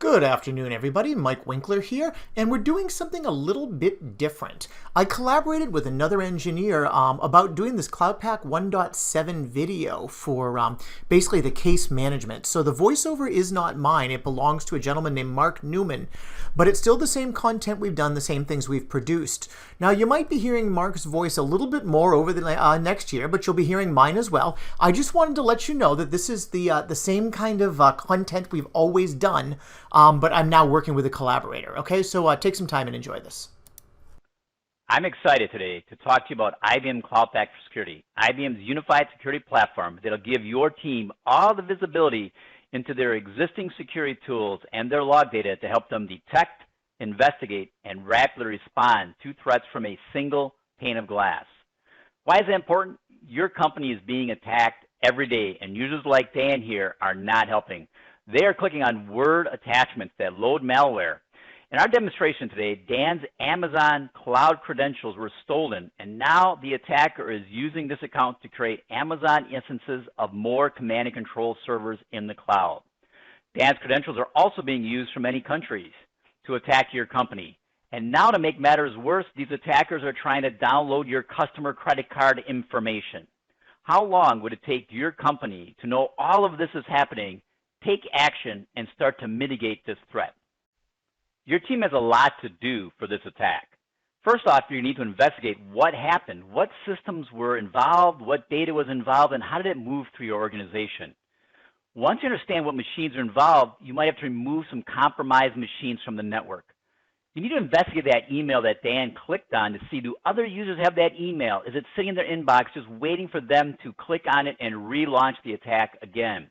Good afternoon, everybody. Mike Winkler here, and we're doing something a little bit different. I collaborated with another engineer about doing this CloudPak 1.7 video for basically the case management. So the voiceover is not mine. It belongs to a gentleman named Mark Newman, but it's still the same content we've done, the same things we've produced. Now, you might be hearing Mark's voice a little bit more over the next year, but you'll be hearing mine as well. I just wanted to let you know that this is the same kind of content we've always done. But I'm now working with a collaborator. Okay, so take some time and enjoy this. I'm excited today to talk to you about IBM CloudPak Security, IBM's unified security platform that'll give your team all the visibility into their existing security tools and their log data to help them detect, investigate, and rapidly respond to threats from a single pane of glass. Why is that important? Your company is being attacked every day, and users like Dan here are not helping. They are clicking on Word attachments that load malware. In our demonstration today, Dan's Amazon cloud credentials were stolen, and now the attacker is using this account to create Amazon instances of more command and control servers in the cloud. Dan's credentials are also being used from many countries to attack your company. And now, to make matters worse, these attackers are trying to download your customer credit card information. How long would it take your company to know all of this is happening, take action, and start to mitigate this threat? Your team has a lot to do for this attack. First off, you need to investigate what happened, what systems were involved, what data was involved, and how did it move through your organization. Once you understand what machines are involved, you might have to remove some compromised machines from the network. You need to investigate that email that Dan clicked on to see, do other users have that email? Is it sitting in their inbox just waiting for them to click on it and relaunch the attack again?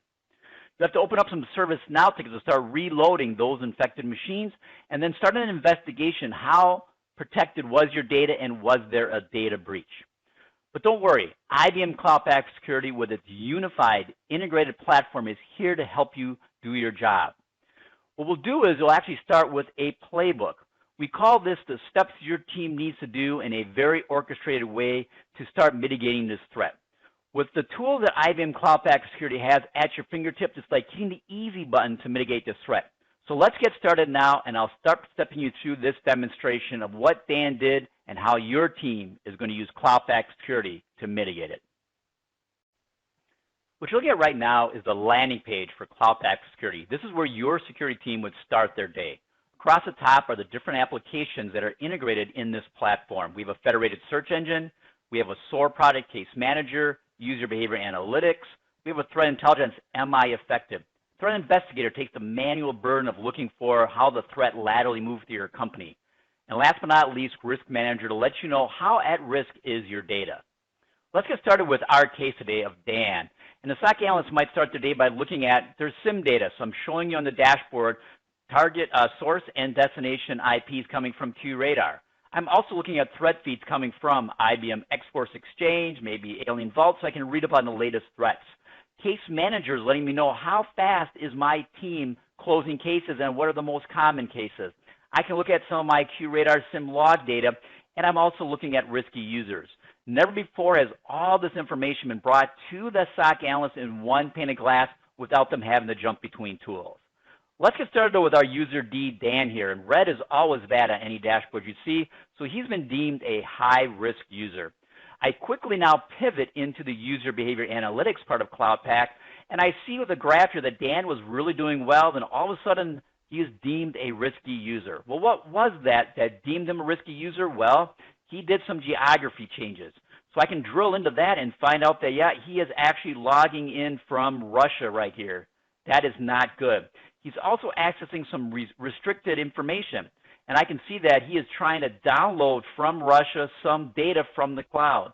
You have to open up some ServiceNow tickets to start reloading those infected machines, and then start an investigation. How protected was your data, and was there a data breach? But don't worry, IBM CloudPak Security with its unified integrated platform is here to help you do your job. What we'll do is we'll actually start with a playbook. We call this the steps your team needs to do in a very orchestrated way to start mitigating this threat. With the tool that IBM CloudPak Security has at your fingertips, it's like hitting the easy button to mitigate this threat. So let's get started now, and I'll start stepping you through this demonstration of what Dan did and how your team is going to use CloudPak Security to mitigate it. What you're looking at right now is the landing page for CloudPak Security. This is where your security team would start their day. Across the top are the different applications that are integrated in this platform. We have a federated search engine. We have a SOAR product, Case Manager, User Behavior Analytics. We have a Threat Intelligence, Am I Effective? Threat Investigator takes the manual burden of looking for how the threat laterally moved through your company. And last but not least, Risk Manager to let you know how at risk is your data. Let's get started with our case today of Dan. And the SOC analyst might start their day by looking at their SIM data. So I'm showing you on the dashboard target source and destination IPs coming from QRadar. I'm also looking at threat feeds coming from IBM X-Force Exchange, maybe Alien Vault, so I can read up on the latest threats. Case Manager is letting me know how fast is my team closing cases and what are the most common cases. I can look at some of my QRadar SIM log data, and I'm also looking at risky users. Never before has all this information been brought to the SOC analyst in one pane of glass without them having to jump between tools. Let's get started with our user D, Dan here, and red is always bad on any dashboard you see, so he's been deemed a high-risk user. I quickly now pivot into the User Behavior Analytics part of CloudPak, and I see with the graph here that Dan was really doing well, then all of a sudden he is deemed a risky user. Well, what was that deemed him a risky user? Well, he did some geography changes. So I can drill into that and find out that, yeah, he is actually logging in from Russia right here. That is not good. He's also accessing some restricted information. And I can see that he is trying to download from Russia some data from the cloud.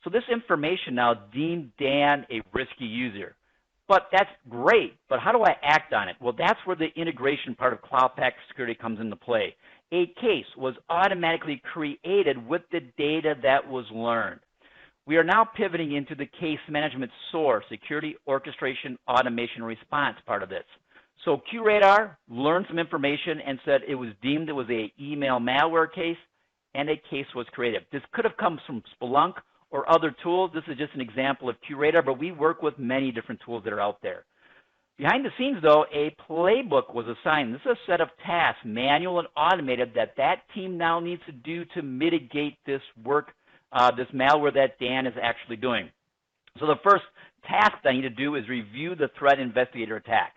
So this information now deemed Dan a risky user. But that's great, but how do I act on it? Well, that's where the integration part of CloudPak Security comes into play. A case was automatically created with the data that was learned. We are now pivoting into the case management SOAR, Security Orchestration Automation Response part of this. So QRadar learned some information and said it was deemed it was an email malware case, and a case was created. This could have come from Splunk or other tools. This is just an example of QRadar, but we work with many different tools that are out there. Behind the scenes, though, a playbook was assigned. This is a set of tasks, manual and automated, that team now needs to do to mitigate this work, this malware that Dan is actually doing. So the first task I need to do is review the threat investigator attack.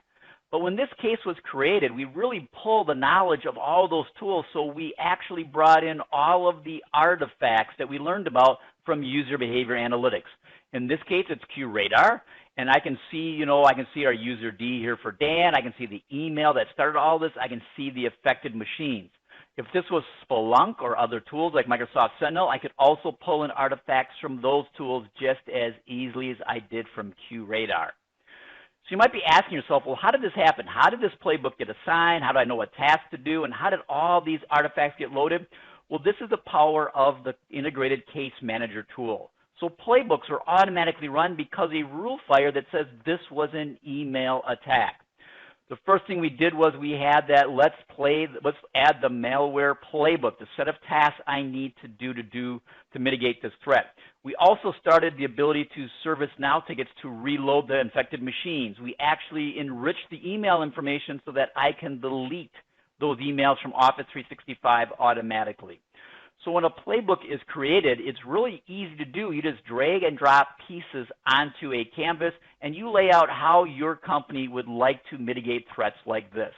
But when this case was created, we really pulled the knowledge of all those tools, so we actually brought in all of the artifacts that we learned about from user behavior analytics. In this case, it's QRadar, and I can see, I can see our user D here for Dan. I can see the email that started all this. I can see the affected machines. If this was Splunk or other tools like Microsoft Sentinel, I could also pull in artifacts from those tools just as easily as I did from QRadar. So you might be asking yourself, well, how did this happen? How did this playbook get assigned? How do I know what task to do? And how did all these artifacts get loaded? Well, this is the power of the integrated case manager tool. So playbooks are automatically run because a rule fire that says this was an email attack. The first thing we did was we had that let's add the malware playbook, the set of tasks I need to do to mitigate this threat. We also started the ability to service now tickets to reload the infected machines. We actually enriched the email information so that I can delete those emails from Office 365 automatically. So when a playbook is created, it's really easy to do. You just drag and drop pieces onto a canvas, and you lay out how your company would like to mitigate threats like this.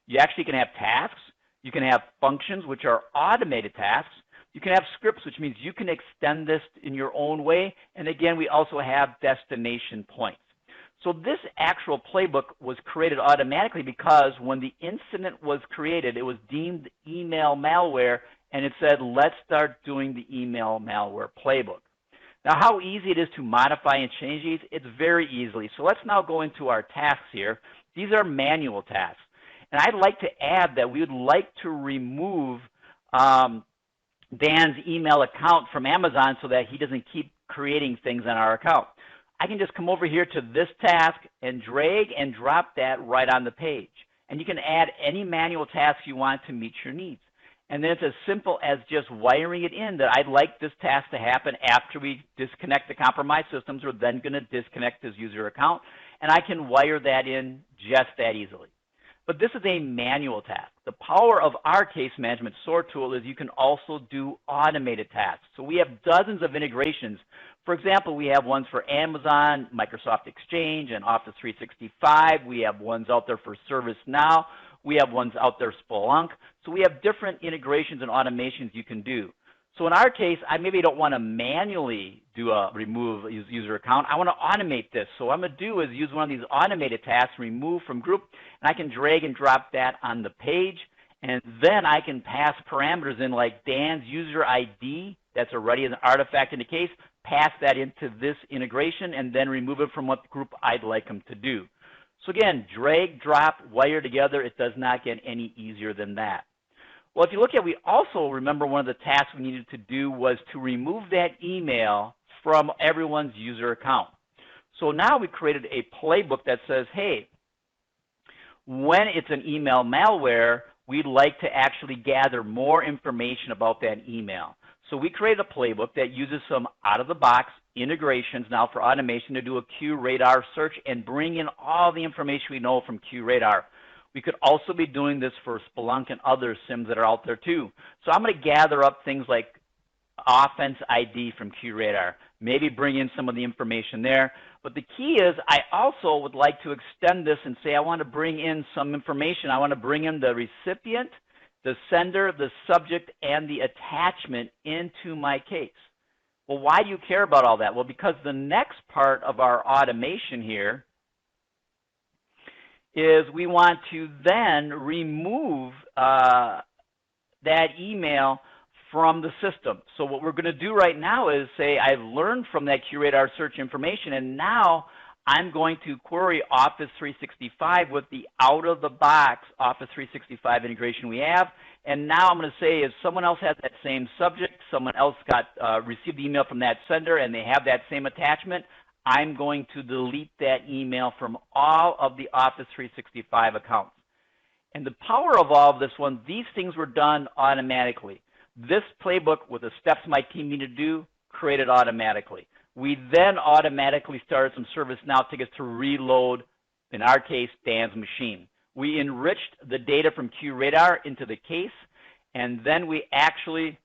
You actually can have tasks. You can have functions, which are automated tasks. You can have scripts, which means you can extend this in your own way. And again, we also have destination points. So this actual playbook was created automatically because when the incident was created, it was deemed email malware, and it said, let's start doing the email malware playbook. Now, how easy it is to modify and change these? It's very easily. So let's now go into our tasks here. These are manual tasks. And I'd like to add that we would like to remove Dan's email account from Amazon so that he doesn't keep creating things on our account. I can just come over here to this task and drag and drop that right on the page. And you can add any manual tasks you want to meet your needs. And then it's as simple as just wiring it in that I'd like this task to happen after we disconnect the compromised systems. We're then going to disconnect his user account, and I can wire that in just that easily. But this is a manual task. The power of our case management SOAR tool is you can also do automated tasks. So we have dozens of integrations. For example, we have ones for Amazon, Microsoft Exchange, and Office 365. We have ones out there for ServiceNow. We have ones out there, Splunk. So we have different integrations and automations you can do. So in our case, I maybe don't want to manually do a remove user account. I want to automate this. So what I'm going to do is use one of these automated tasks, remove from group, and I can drag and drop that on the page. And then I can pass parameters in like Dan's user ID, that's already an artifact in the case, pass that into this integration, and then remove it from what group I'd like them to do. So again, drag, drop, wire together. It does not get any easier than that. Well, if you look at, we also remember one of the tasks we needed to do was to remove that email from everyone's user account. So now we created a playbook that says, hey, when it's an email malware, we'd like to actually gather more information about that email. So we created a playbook that uses some out-of-the-box integrations now for automation to do a QRadar search and bring in all the information we know from QRadar. We could also be doing this for Splunk and other SIMs that are out there too. So I'm going to gather up things like offense ID from QRadar, maybe bring in some of the information there. But the key is I also would like to extend this and say I want to bring in some information. I want to bring in the recipient, the sender, the subject, and the attachment into my case. Well, why do you care about all that? Well, because the next part of our automation here is we want to then remove that email from the system. So what we're going to do right now is say I've learned from that QRadar search information, and now I'm going to query Office 365 with the out-of-the-box Office 365 integration we have. And now I'm going to say if someone else has that same subject, someone else received the email from that sender, and they have that same attachment, I'm going to delete that email from all of the Office 365 accounts. And the power of all of this one, these things were done automatically. This playbook with the steps my team needed to do, created automatically. We then automatically started some ServiceNow tickets to reload in our case, Dan's machine. We enriched the data from QRadar into the case, and then we actually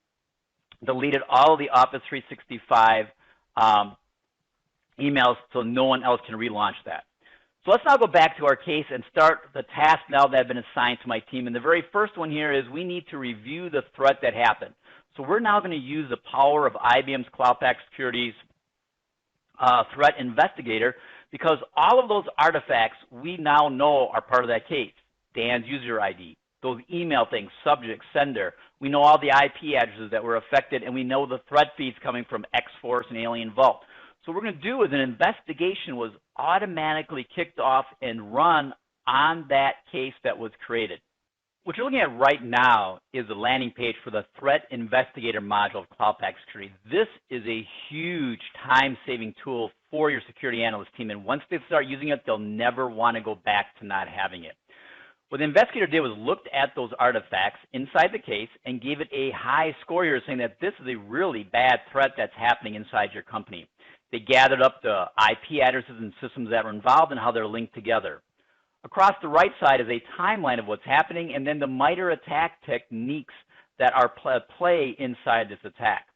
deleted all of the Office 365 emails so no one else can relaunch that. So let's now go back to our case and start the task now that have been assigned to my team. And the very first one here is we need to review the threat that happened. So we're now going to use the power of IBM's CloudPak Security's Threat Investigator, because all of those artifacts we now know are part of that case. Dan's user ID, those email things, subject, sender. We know all the IP addresses that were affected, and we know the threat feeds coming from X-Force and Alien Vault. So what we're going to do is an investigation was automatically kicked off and run on that case that was created. What you're looking at right now is the landing page for the Threat Investigator module of CloudPak Security. This is a huge time-saving tool for your security analyst team, and once they start using it, they'll never want to go back to not having it. What the investigator did was looked at those artifacts inside the case and gave it a high score here, saying that this is a really bad threat that's happening inside your company. They gathered up the IP addresses and systems that were involved and how they're linked together. Across the right side is a timeline of what's happening, and then the MITRE attack techniques that are play inside this attack.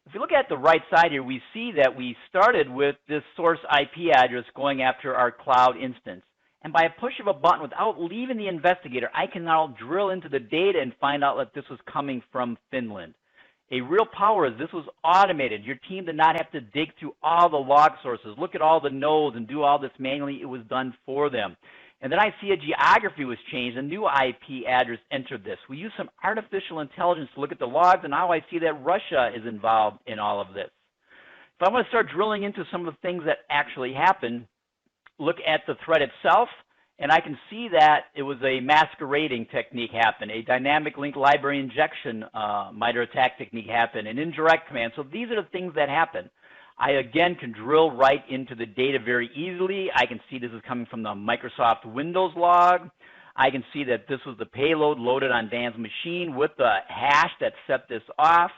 If you look at the right side here, we see that we started with this source IP address going after our cloud instance. And by a push of a button, without leaving the investigator, I can now drill into the data and find out that this was coming from Finland. A real power is this was automated. Your team did not have to dig through all the log sources, look at all the nodes, and do all this manually. It was done for them. And then I see a geography was changed. A new IP address entered this. We used some artificial intelligence to look at the logs, and now I see that Russia is involved in all of this. If I want to start drilling into some of the things that actually happened, look at the threat itself, and I can see that it was a masquerading technique happened, a dynamic link library injection MITRE attack technique happened, an indirect command. So these are the things that happen. I, again, can drill right into the data very easily. I can see this is coming from the Microsoft Windows log. I can see that this was the payload loaded on Dan's machine with the hash that set this off.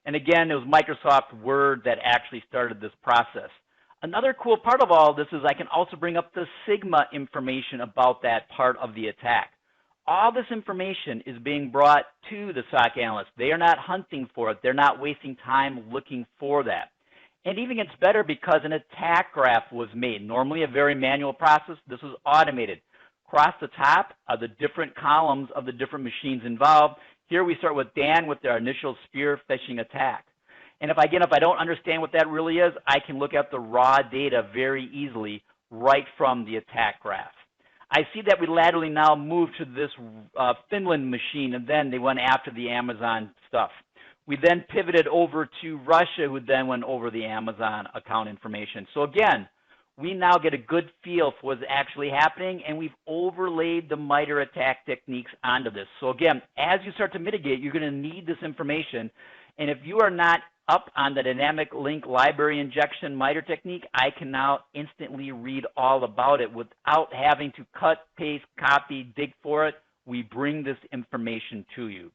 And again, it was Microsoft Word that actually started this process. Another cool part of all this is I can also bring up the Sigma information about that part of the attack. All this information is being brought to the SOC analyst. They are not hunting for it. They're not wasting time looking for that. And even gets better because an attack graph was made. Normally a very manual process. This was automated. Across the top are the different columns of the different machines involved. Here we start with Dan with their initial spear phishing attack. And if I don't understand what that really is, I can look at the raw data very easily right from the attack graph. I see that we laterally now moved to this Finland machine, and then they went after the Amazon stuff. We then pivoted over to Russia, who then went over the Amazon account information. So again, we now get a good feel for what's actually happening, and we've overlaid the MITRE attack techniques onto this. So again, as you start to mitigate, you're going to need this information. And if you are not up on the dynamic link library injection MITRE technique, I can now instantly read all about it without having to cut, paste, copy, dig for it. We bring this information to you.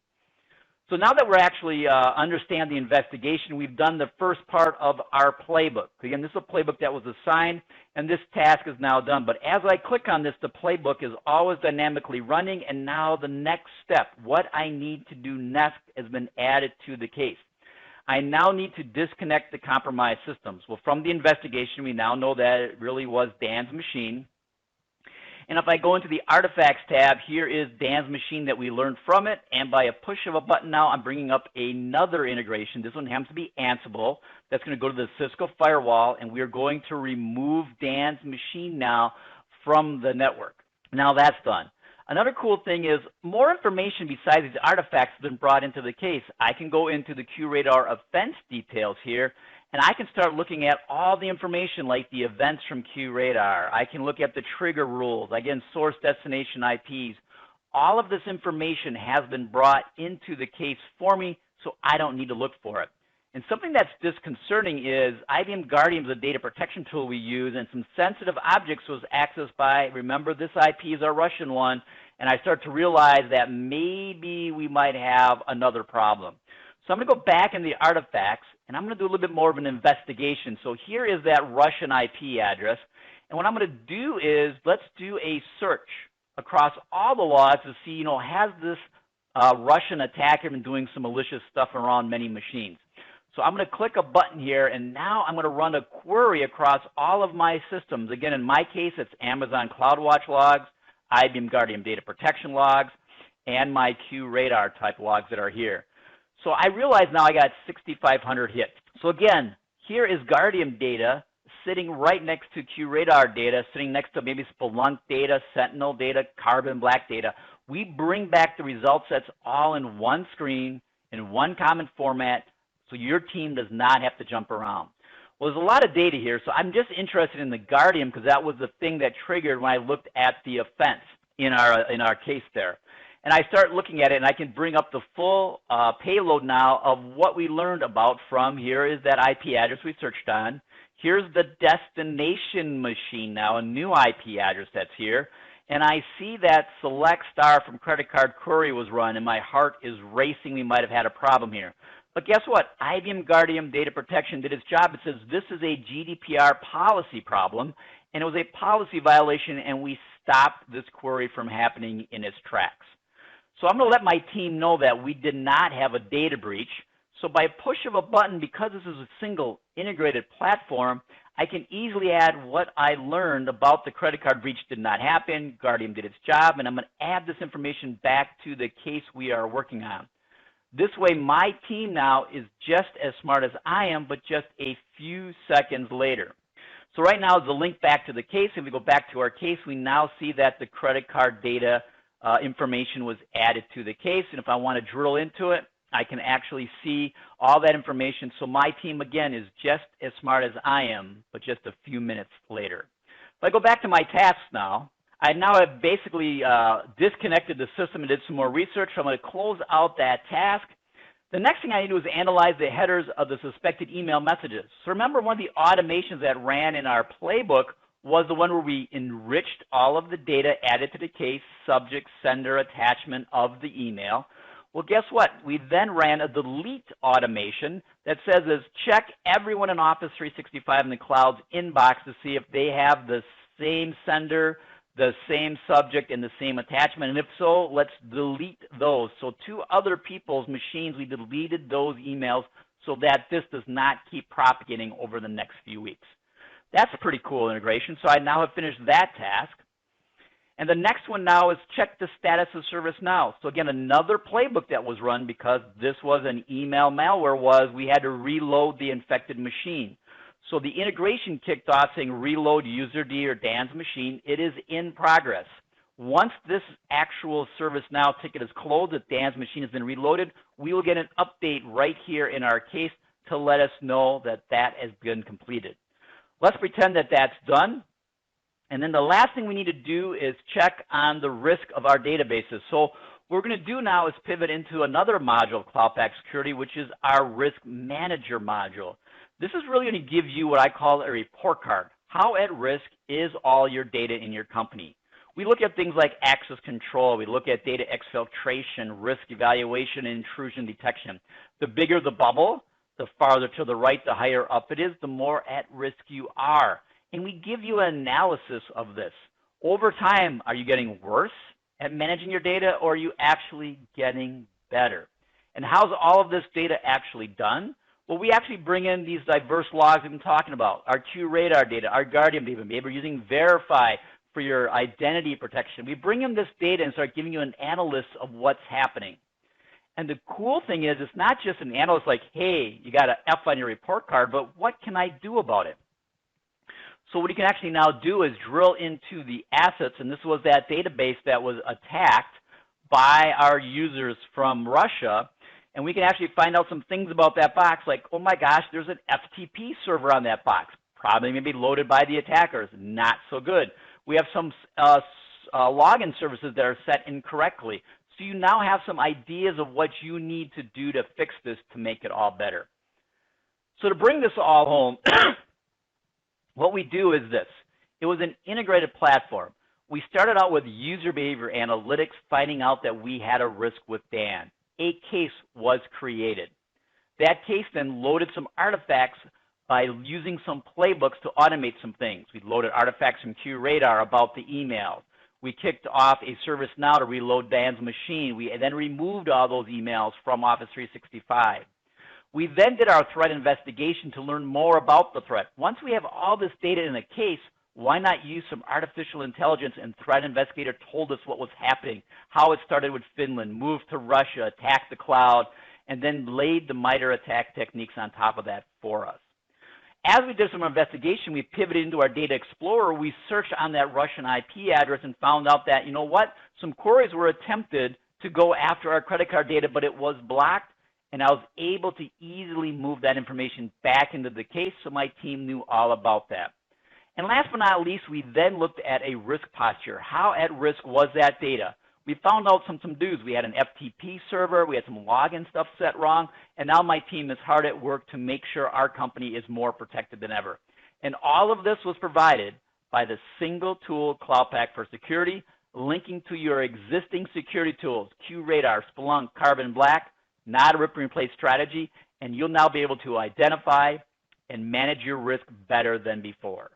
So now that we're actually understand the investigation, we've done the first part of our playbook. Again, this is a playbook that was assigned, and this task is now done. But as I click on this, the playbook is always dynamically running, and now the next step, what I need to do next, has been added to the case. I now need to disconnect the compromised systems. Well, from the investigation, we now know that it really was Dan's machine. And if I go into the Artifacts tab, here is Dan's machine that we learned from it. And by a push of a button now, I'm bringing up another integration. This one happens to be Ansible. That's going to go to the Cisco firewall, and we're going to remove Dan's machine now from the network. Now that's done. Another cool thing is more information besides these artifacts has been brought into the case. I can go into the QRadar offense details here, and I can start looking at all the information like the events from QRadar. I can look at the trigger rules, again, source destination IPs. All of this information has been brought into the case for me, so I don't need to look for it. And something that's disconcerting is IBM Guardian is a data protection tool we use, and some sensitive objects was accessed by, remember this IP is our Russian one, and I start to realize that maybe we might have another problem. So I'm going to go back in the artifacts, and I'm going to do a little bit more of an investigation. So here is that Russian IP address, And what I'm going to do is, let's do a search across all the logs to see, has this Russian attacker been doing some malicious stuff around many machines? So I'm going to click a button here, and now I'm going to run a query across all of my systems. Again, in my case, it's Amazon CloudWatch logs, IBM Guardium data protection logs, and my QRadar type logs that are here. So I realize now I got 6,500 hits. So again, here is Guardium data sitting right next to QRadar data, sitting next to maybe Splunk data, Sentinel data, Carbon Black data. We bring back the result sets all in one screen, in one common format, so your team does not have to jump around. Well, there's a lot of data here, so I'm just interested in the Guardium because that was the thing that triggered when I looked at the offense in our case there. And I start looking at it, and I can bring up the full payload now of what we learned about from here is that IP address we searched on. Here's the destination machine now, a new IP address that's here. And I see that select star from credit card query was run, and my heart is racing. We might have had a problem here. But guess what? IBM Guardium Data Protection did its job. It says this is a GDPR policy problem, and it was a policy violation, and we stopped this query from happening in its tracks. So I'm going to let my team know that we did not have a data breach. So by push of a button, because this is a single integrated platform, I can easily add what I learned about the credit card breach did not happen, Guardium did its job, and I'm going to add this information back to the case we are working on. This way, my team now is just as smart as I am, but just a few seconds later. So right now is the link back to the case. If we go back to our case, we now see that the credit card data information was added to the case. And if I want to drill into it, I can actually see all that information. So my team, again, is just as smart as I am, but just a few minutes later. If I go back to my tasks now, I now have basically disconnected the system and did some more research. So I'm going to close out that task. The next thing I need to do is analyze the headers of the suspected email messages. So remember, one of the automations that ran in our playbook was the one where we enriched all of the data added to the case, subject, sender, attachment of the email. Well, guess what? We then ran a delete automation that says check everyone in Office 365 in the cloud's inbox to see if they have the same sender, the same subject, and the same attachment. And if so, let's delete those. So 2 other people's machines, we deleted those emails so that this does not keep propagating over the next few weeks. That's a pretty cool integration. So I now have finished that task. And the next one now is check the status of service now. So again, another playbook that was run because this was an email malware was we had to reload the infected machine. So the integration kicked off saying reload user D or Dan's machine. It is in progress. Once this actual ServiceNow ticket is closed, that Dan's machine has been reloaded, we will get an update right here in our case to let us know that that has been completed. Let's pretend that that's done. And then the last thing we need to do is check on the risk of our databases. So what we're going to do now is pivot into another module of CloudPak Security, which is our Risk Manager module. This is really going to give you what I call a report card. How at risk is all your data in your company? We look at things like access control. We look at data exfiltration, risk evaluation, and intrusion detection. The bigger the bubble, the farther to the right, the higher up it is, the more at risk you are. And we give you an analysis of this. Over time, are you getting worse at managing your data, or are you actually getting better? And how's all of this data actually done? Well, we actually bring in these diverse logs we've been talking about, our QRadar data, our Guardium data. Maybe we're using Verify for your identity protection. We bring in this data and start giving you an analysis of what's happening. And the cool thing is it's not just an analyst like, hey, you got an F on your report card, but what can I do about it? So what you can actually now do is drill into the assets, and this was that database that was attacked by our users from Russia. And we can actually find out some things about that box, like, oh my gosh, there's an FTP server on that box. Probably maybe loaded by the attackers. Not so good. We have some login services that are set incorrectly. So you now have some ideas of what you need to do to fix this to make it all better. So to bring this all home, what we do is this. It was an integrated platform. We started out with user behavior analytics, finding out that we had a risk with Dan. A case was created. That case then loaded some artifacts by using some playbooks to automate some things. We loaded artifacts from QRadar about the emails. We kicked off a service now to reload Dan's machine. We then removed all those emails from Office 365. We then did our threat investigation to learn more about the threat. Once we have all this data in a case, why not use some artificial intelligence? And Threat Investigator told us what was happening, how it started with Finland, moved to Russia, attacked the cloud, and then laid the MITRE attack techniques on top of that for us. As we did some investigation, we pivoted into our Data Explorer. We searched on that Russian IP address and found out that, you know what, some queries were attempted to go after our credit card data, but it was blocked, and I was able to easily move that information back into the case, so my team knew all about that. And last but not least, we then looked at a risk posture. How at risk was that data? We found out some do's. We had an FTP server, we had some login stuff set wrong, and now my team is hard at work to make sure our company is more protected than ever. And all of this was provided by the single tool CloudPak for Security, linking to your existing security tools, QRadar, Splunk, Carbon Black, not a rip and replace strategy, and you'll now be able to identify and manage your risk better than before.